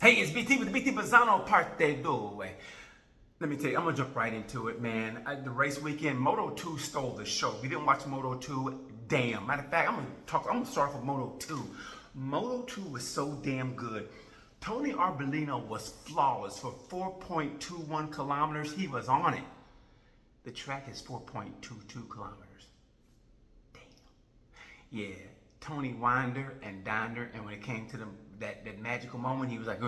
Hey, it's BT with the BT Misano Parte 2. Let me tell you, I'm gonna jump right into it, man. The race weekend, Moto 2 stole the show. If you didn't watch Moto 2, damn. Matter of fact, I'm gonna start off with Moto 2. Moto 2 was so damn good. Tony Arbolino was flawless for 4.21 kilometers. He was on it. The track is 4.22 kilometers. Damn. Yeah, Tony Winder and Donder, and when it came to that magical moment, he was like,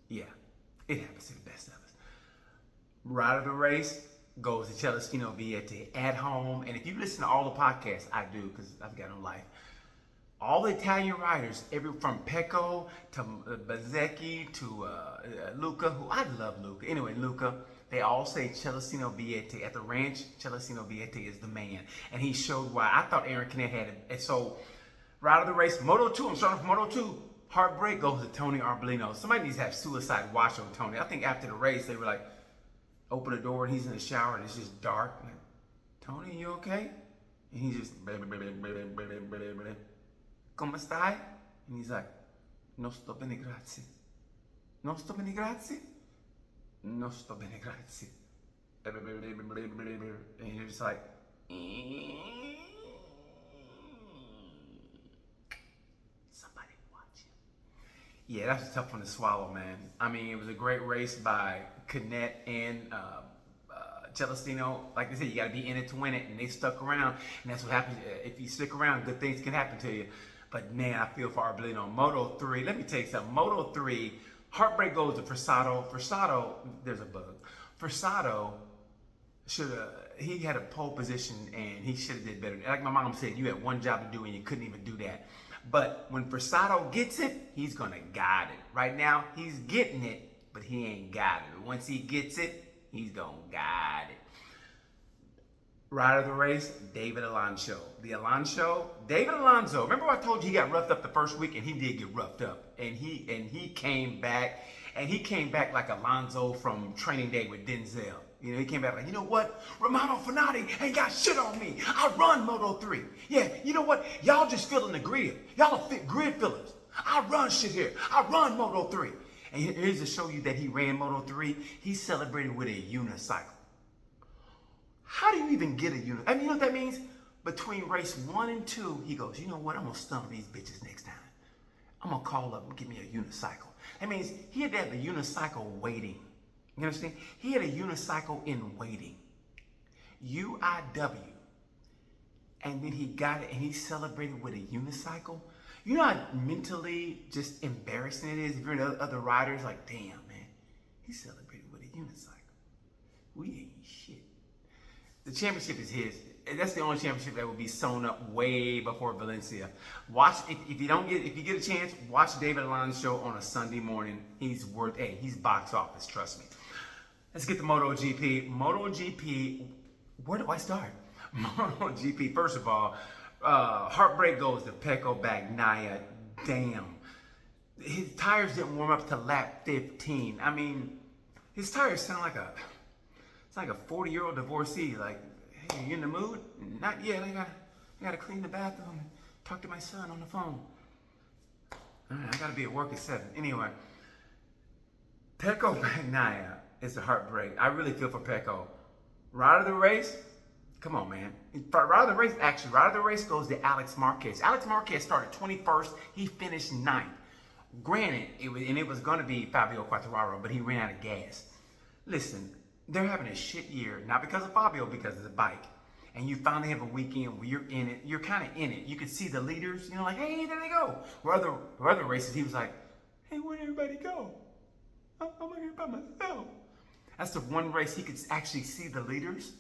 yeah, it happens to the best of us. Ride of the race goes to Celestino Vietti at home, and if you listen to all the podcasts, I do because I've got no life. All the Italian riders, from Pecco to Bezzecchi to Luca, who I love Luca. Anyway, Luca, they all say Celestino Vietti. At the ranch, Celestino Vietti is the man. And he showed why. I thought Aaron Canet had it. And so, ride of the race, Moto 2, I'm starting with Moto 2. Heartbreak goes to Tony Arbolino. Somebody needs to have suicide watch on Tony. I think after the race, they were like, open the door and he's in the shower and it's just dark. Like, Tony, you okay? And he's just, come stai? And he's like, non sto bene, grazie. Non sto bene, grazie? Non sto bene, grazie. And you're just like, somebody watch him. Yeah, that's a tough one to swallow, man. I mean, it was a great race by Canet and Celestino. Like they said, you got to be in it to win it, and they stuck around, and that's what happens. If you stick around, good things can happen to you. But man, I feel for Arbolino. Moto 3, let me tell you something. Moto 3, heartbreak goes to Forsato. Forsato, there's a bug. Forsato he had a pole position and he should have did better. Like my mom said, you had one job to do and you couldn't even do that. But when Forsato gets it, he's gonna guide it. Right now, he's getting it, but he ain't got it. Once he gets it, he's gonna guide it. Rider of the race, David Alonso. David Alonso. Remember I told you he got roughed up the first week, and he did get roughed up. And he came back, like Alonso from Training Day with Denzel. You know, he came back like, you know what? Romano Fenati ain't got shit on me. I run Moto 3. Yeah, you know what? Y'all just filling the grid. Y'all are grid fillers. I run shit here. I run Moto 3. And here's to show you that he ran Moto 3. He celebrated with a unicycle. How do you even get a unicycle? I mean, you know what that means? Between race 1 and 2, he goes, you know what? I'm going to stump these bitches next time. I'm going to call up and give me a unicycle. That means he had to have a unicycle waiting. You understand? He had a unicycle in waiting. UIW. And then he got it and he celebrated with a unicycle. You know how mentally just embarrassing it is if you're in other riders? Like, damn, man, he celebrated with a unicycle. We ain't shit. The championship is his. That's the only championship that will be sewn up way before Valencia. Watch if you get a chance, watch David Alon's show on a Sunday morning. He's box office, trust me. Let's get to MotoGP. MotoGP, where do I start? MotoGP, first of all, heartbreak goes to Pecco Bagnaia. Damn. His tires didn't warm up to lap 15. I mean, his tires sound like it's like a 40-year-old divorcee. Like, hey, you in the mood? Not yet. I gotta clean the bathroom and talk to my son on the phone. All right, I gotta be at work at 7. Anyway, Pecco Bagnaia is a heartbreak. I really feel for Pecco. Rider of the race, come on, man. Rider of the race goes to Alex Marquez. Alex Marquez started 21st. He finished 9th. Granted, it was going to be Fabio Quartararo, but he ran out of gas. Listen, they're having a shit year, not because of Fabio, because of the bike. And you finally have a weekend where you're in it. You're kind of in it. You can see the leaders, you know, like, hey, there they go. Where other races, he was like, hey, where'd everybody go? I'm here by myself. That's the one race he could actually see the leaders,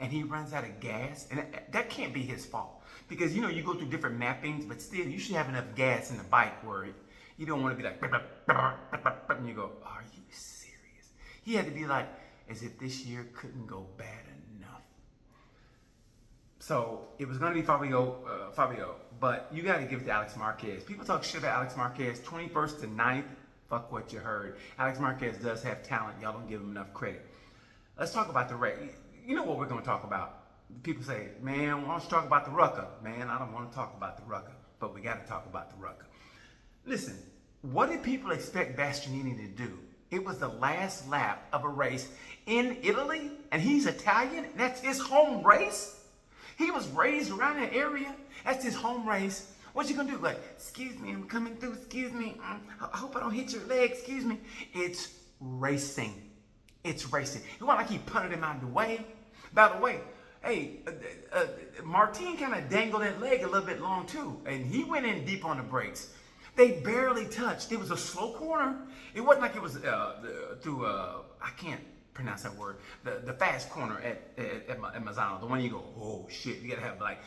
and he runs out of gas. And that can't be his fault. Because, you know, you go through different mappings, but still, you should have enough gas in the bike where you don't want to be like, and you go, are you serious? He had to be like, as if this year couldn't go bad enough. So it was going to be Fabio, but you got to give it to Alex Marquez. People talk shit about Alex Marquez, 21st to 9th. Fuck what you heard. Alex Marquez does have talent. Y'all don't give him enough credit. Let's talk about the race. You know what we're going to talk about. People say, man, why don't you talk about the rucker? Man, I don't want to talk about the rucker, but we got to talk about the rucker. Listen, what did people expect Bastianini to do? It was the last lap of a race in Italy, and he's Italian, and that's his home race? He was raised around that area. That's his home race. What's he gonna do? Like, excuse me, I'm coming through, excuse me. I hope I don't hit your leg, excuse me. It's racing. It's racing. You want like he punted him out of the way? By the way, hey, Martin kind of dangled that leg a little bit long too, and he went in deep on the brakes. They barely touched. It was a slow corner. It wasn't like it was through, I can't pronounce that word, the fast corner at Misano, the one you go, oh shit, you gotta have like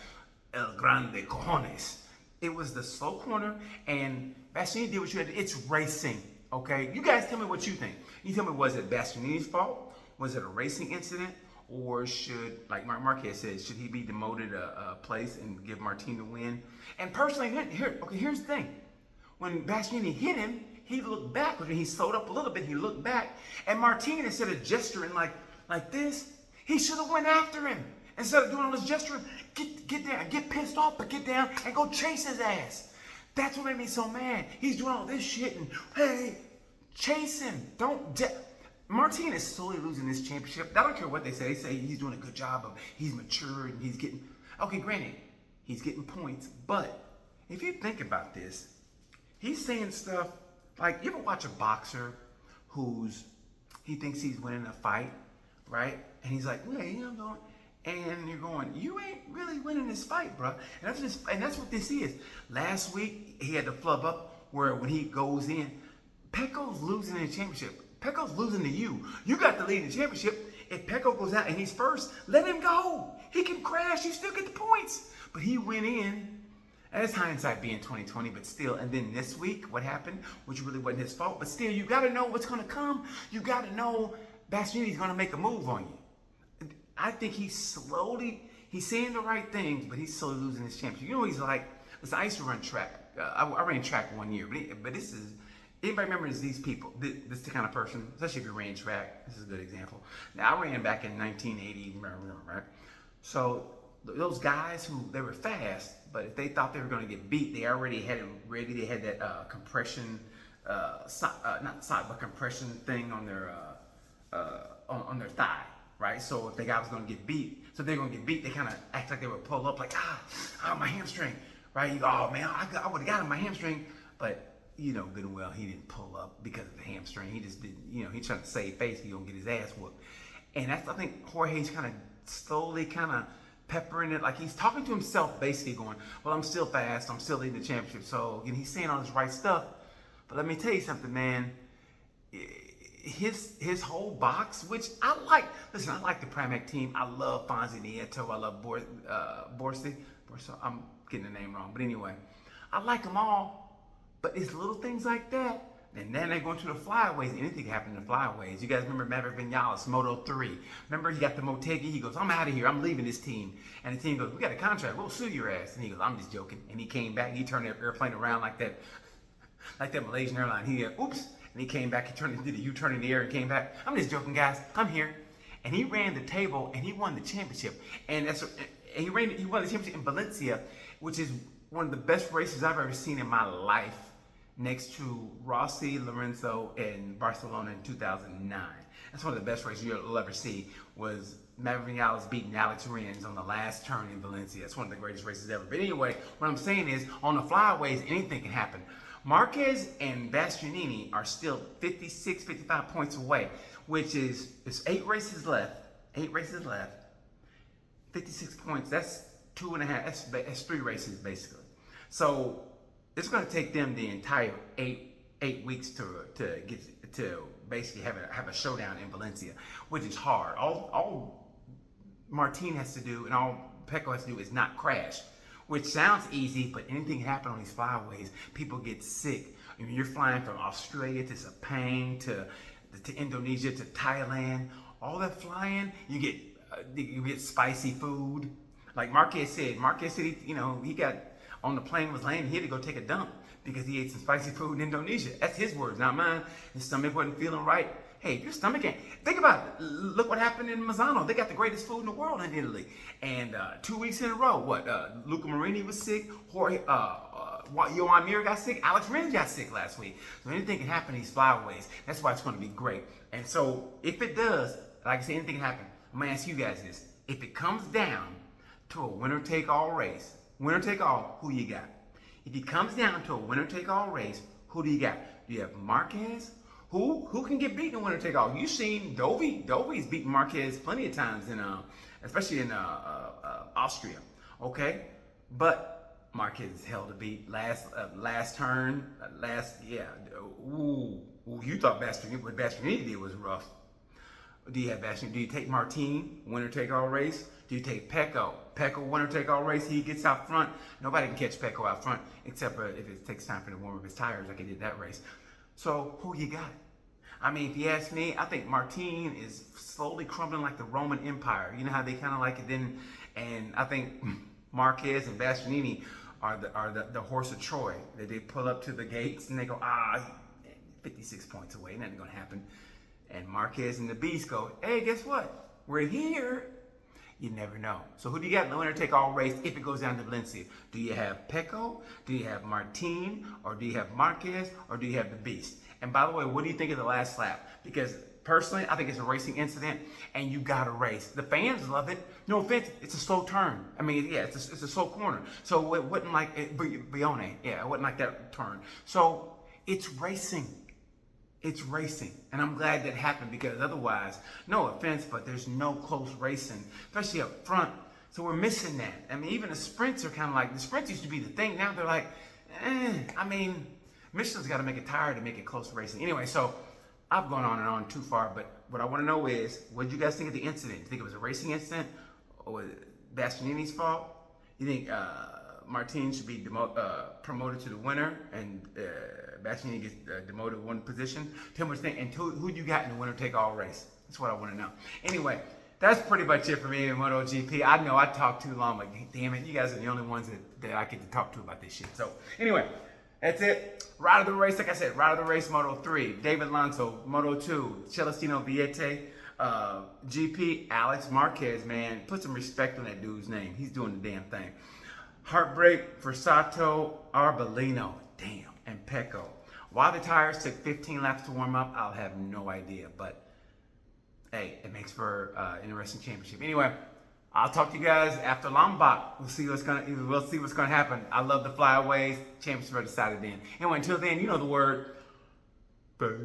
El Grande Cojones. It was the slow corner, and Bastianini did what you had to. It's racing, okay? You guys tell me what you think. You tell me, was it Bastianini's fault? Was it a racing incident? Or should, like Mark Marquez said, should he be demoted a place and give Martin the win? And personally, here's the thing. When Bastianini hit him, he looked back. When he slowed up a little bit, he looked back. And Martin, instead of gesturing like this, he should have went after him. Instead of doing all this gesturing, get down, get pissed off, but get down and go chase his ass. That's what made me so mad. He's doing all this shit and, hey, chase him. Martin is slowly losing this championship. I don't care what they say. They say he's doing a good job of, he's matured and he's getting, okay, granted, he's getting points. But if you think about this, he's saying stuff like, you ever watch a boxer he thinks he's winning a fight, right? And he's like, yeah, I'm going, and you're going, you ain't really winning this fight, bro. And that's what this is. Last week, he had the flub up where when he goes in, Pecco's losing in the championship. Pecco's losing to you. You got the lead in the championship. If Pecco goes out and he's first, let him go. He can crash. You still get the points. But he went in. And it's hindsight being 2020, but still. And then this week, what happened, which really wasn't his fault, but still, you got to know what's going to come. You got to know Bastianini's going to make a move on you. I think he's saying the right things, but he's slowly losing his championship. You know, he's like, listen, I used to run track. I ran track 1 year, but this is, anybody remembers these people? This is the kind of person, especially if you ran track. This is a good example. Now, I ran back in 1980, right? So those guys they were fast, but if they thought they were going to get beat, they already had it ready. They had that compression, not sock, but compression thing on their on their thigh, right? So if the guy was going to get beat, they kind of act like they would pull up, like my hamstring, right? You go, oh man, I would have got him my hamstring, but you know good and well he didn't pull up because of the hamstring. He just didn't, he's trying to save face. He gonna get his ass whooped, and that's, I think Jorge's kind of slowly kind of peppering it, like he's talking to himself, basically going, well, I'm still fast, I'm still leading the championship. So he's saying all this right stuff, but let me tell you something, man. His whole box, which I like. Listen, I like the Pramac team. I love Fonzie Nieto. I love Borsi. I'm getting the name wrong, but anyway, I like them all. But it's little things like that. And then they go into the flyaways. Anything can happen in the flyaways. You guys remember Maverick Vinales, Moto 3. Remember he got the Motegi? He goes, I'm out of here. I'm leaving this team. And the team goes, we got a contract. We'll sue your ass. And he goes, I'm just joking. And he came back. He turned the airplane around like that Malaysian airline. He went, oops. And he came back. He did a U-turn in the air and came back. I'm just joking, guys. I'm here. And he ran the table and he won the championship. And he won the championship in Valencia, which is one of the best races I've ever seen in my life, next to Rossi, Lorenzo, and Barcelona in 2009. That's one of the best races you'll ever see, was Maverick Vinales beating Alex Rins on the last turn in Valencia. It's one of the greatest races ever. But anyway, what I'm saying is, on the flyaways, anything can happen. Marquez and Bastianini are still 56, 55 points away, which is, it's 8 races left. 56 points, that's 2.5, that's 3 races basically. So it's going to take them the entire eight weeks to get to basically have a showdown in Valencia, which is hard. All Martin has to do and all Pecco has to do is not crash, which sounds easy, but anything can happen on these flyways. People get sick. I mean, you're flying from Australia to Sepang to Indonesia to Thailand. All that flying, you get spicy food. Like Marquez said, he got on the plane was landing, he had to go take a dump because he ate some spicy food in Indonesia. That's his words, not mine. His stomach wasn't feeling right. Hey, if your stomach can't, think about it. Look what happened in Misano. They got the greatest food in the world in Italy. And 2 weeks in a row, Luca Marini was sick. Jorge, Yohan Mir got sick. Alex Rins got sick last week. So anything can happen in these flyways. That's why it's going to be great. And so if it does, like I said, anything can happen. I'm going to ask you guys this. If it comes down to a winner-take-all race, winner-take-all, who you got? If it comes down to a winner-take-all race, who do you got? Do you have Marquez? Who can get beaten in winner-take-all? You've seen Dovey. Dovey's beaten Marquez plenty of times, especially in Austria. Okay? But Marquez is hell to beat. Last turn, Ooh, you thought what Bastianini did was rough. Do you have Bastianini? Do you take Martin, winner-take-all race? Do you take Pecco? Pecco, winner-take-all race, he gets out front. Nobody can catch Pecco out front, except for if it takes time for him to warm up his tires like he did that race. So, who you got? I mean, if you ask me, I think Martin is slowly crumbling like the Roman Empire. You know how they kind of like it then? And I think Marquez and Bastianini are the horse of Troy. That they pull up to the gates and they go, 56 points away, nothing gonna happen. And Marquez and the Beast go, hey, guess what? We're here. You never know. So who do you got in the winner-take-all race if it goes down to Valencia? Do you have Pecco? Do you have Martin? Or do you have Marquez? Or do you have the Beast? And by the way, what do you think of the last lap? Because personally, I think it's a racing incident, and you got to race. The fans love it. No offense, it's a slow turn. I mean, yeah, it's a slow corner. So it wasn't like Bione. Yeah, it wasn't like that turn. So it's racing. It's racing, and I'm glad that happened because otherwise, no offense, but there's no close racing, especially up front. So we're missing that. I mean, even the sprints are kind of like, the sprints used to be the thing. Now they're like, I mean, Michelin's got to make it tired to make it close racing. Anyway, so I've gone on and on too far, but what I want to know is, what did you guys think of the incident? Do you think it was a racing incident or was it Bastianini's fault? You think Martin should be promoted to the winner and Bastianini gets demoted one position? Tell me what you think, and who you got in the winner-take-all race? That's what I want to know. Anyway, that's pretty much it for me in MotoGP. I know I talked too long, but damn it, you guys are the only ones that I get to talk to about this shit. So anyway, that's it. Ride of the race, like I said, ride of the race, Moto3, David Alonso, Moto2, Celestino Vietti, GP, Alex Marquez, man. Put some respect on that dude's name. He's doing the damn thing. Heartbreak for Sato Arbolino, damn, and Pecco. Why the tires took 15 laps to warm up, I'll have no idea. But hey, it makes for an interesting championship. Anyway, I'll talk to you guys after Lombok. We'll see what's gonna happen. I love the flyaways. Championship are decided then. Anyway, until then, you know the word. Bye.